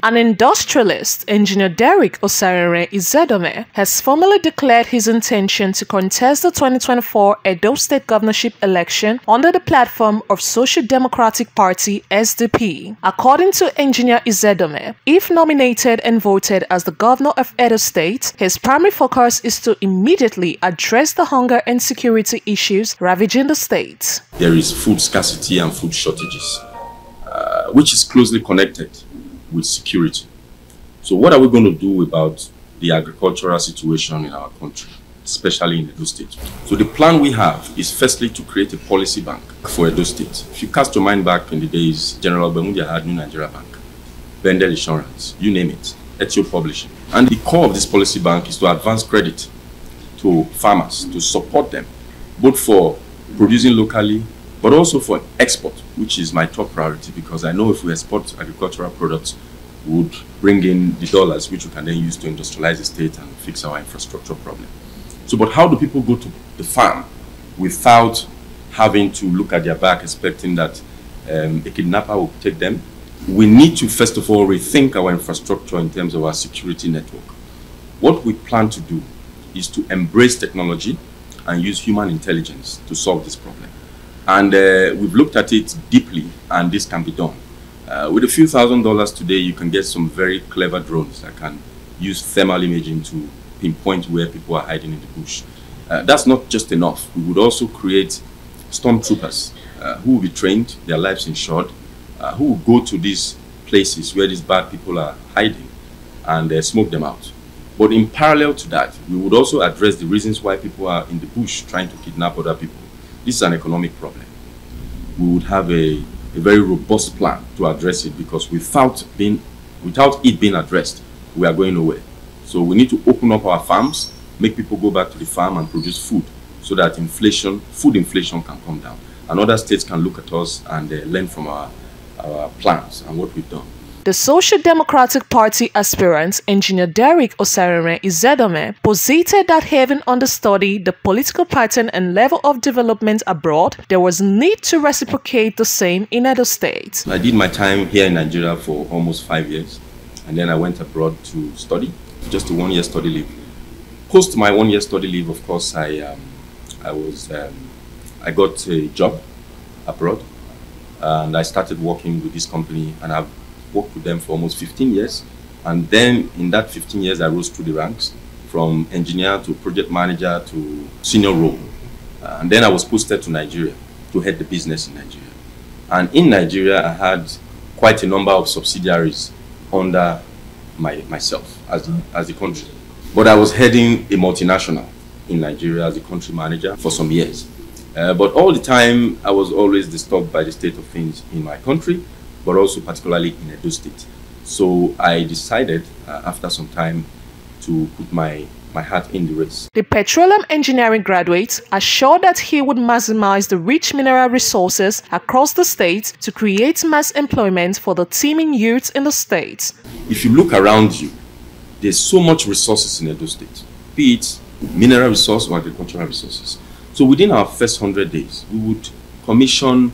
An industrialist, Engineer Osarenren Izedonmwen, has formally declared his intention to contest the 2024 Edo State Governorship election under the platform of Social Democratic Party SDP. According to Engineer Izedonmwen, if nominated and voted as the governor of Edo State, his primary focus is to immediately address the hunger and security issues ravaging the state. There is food scarcity and food shortages, which is closely connected with security. So what are we going to do about the agricultural situation in our country, especially in Edo State? So the plan we have is firstly to create a policy bank for Edo State. If you cast your mind back in the days, General Bermudia had New Nigeria Bank, Bendel Insurance, you name it, Etio Publishing. And the core of this policy bank is to advance credit to farmers, to support them, both for producing locally, but also for export, which is my top priority, because I know if we export agricultural products, we would bring in the dollars, which we can then use to industrialize the state and fix our infrastructure problem. So, but how do people go to the farm without having to look at their back, expecting that a kidnapper will take them? We need to, first of all, rethink our infrastructure in terms of our security network. What we plan to do is to embrace technology and use human intelligence to solve this problem. And we've looked at it deeply, and this can be done. With a few $1,000s today, you can get some very clever drones that can use thermal imaging to pinpoint where people are hiding in the bush. That's not just enough. We would also create stormtroopers who will be trained, their lives insured, who will go to these places where these bad people are hiding and smoke them out. But in parallel to that, we would also address the reasons why people are in the bush trying to kidnap other people. This is an economic problem. We would have a very robust plan to address it, because without it being addressed, we are going nowhere. So we need to open up our farms, make people go back to the farm and produce food, so that food inflation can come down. And other states can look at us and learn from our plans and what we've done. The Social Democratic Party aspirant, Engineer Osarenren Izedonmwen, posited that having understudied the political pattern and level of development abroad, there was need to reciprocate the same in Edo State. I did my time here in Nigeria for almost 5 years, and then I went abroad to study, just a 1-year study leave. Post my 1-year study leave, of course, I got a job abroad, and I started working with this company, and I've worked with them for almost 15 years. And then in that 15 years, I rose through the ranks from engineer to project manager to senior role. And then I was posted to Nigeria to head the business in Nigeria. And in Nigeria, I had quite a number of subsidiaries under myself as the country. But I was heading a multinational in Nigeria as a country manager for some years. But all the time, I was always disturbed by the state of things in my country, but also particularly in Edo State. So I decided after some time to put my hat in the race. The petroleum engineering graduate assured that he would maximize the rich mineral resources across the state to create mass employment for the teeming youth in the state. If you look around you, there's so much resources in Edo State, be it mineral resource or agricultural resources. So within our first 100 days, we would commission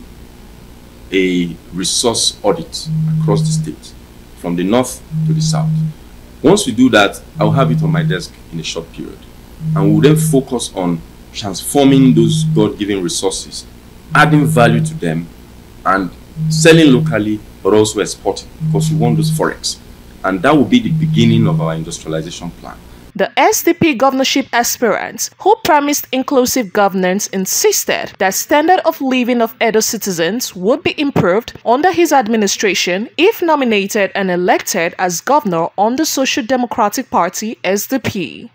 a resource audit across the state, from the north to the south. Once we do that, I'll have it on my desk in a short period. And we will then focus on transforming those God-given resources, adding value to them, and selling locally, but also exporting, because we want those forex. And that will be the beginning of our industrialization plan. The SDP governorship aspirant, who promised inclusive governance, insisted that standard of living of Edo citizens would be improved under his administration if nominated and elected as governor on the Social Democratic Party SDP.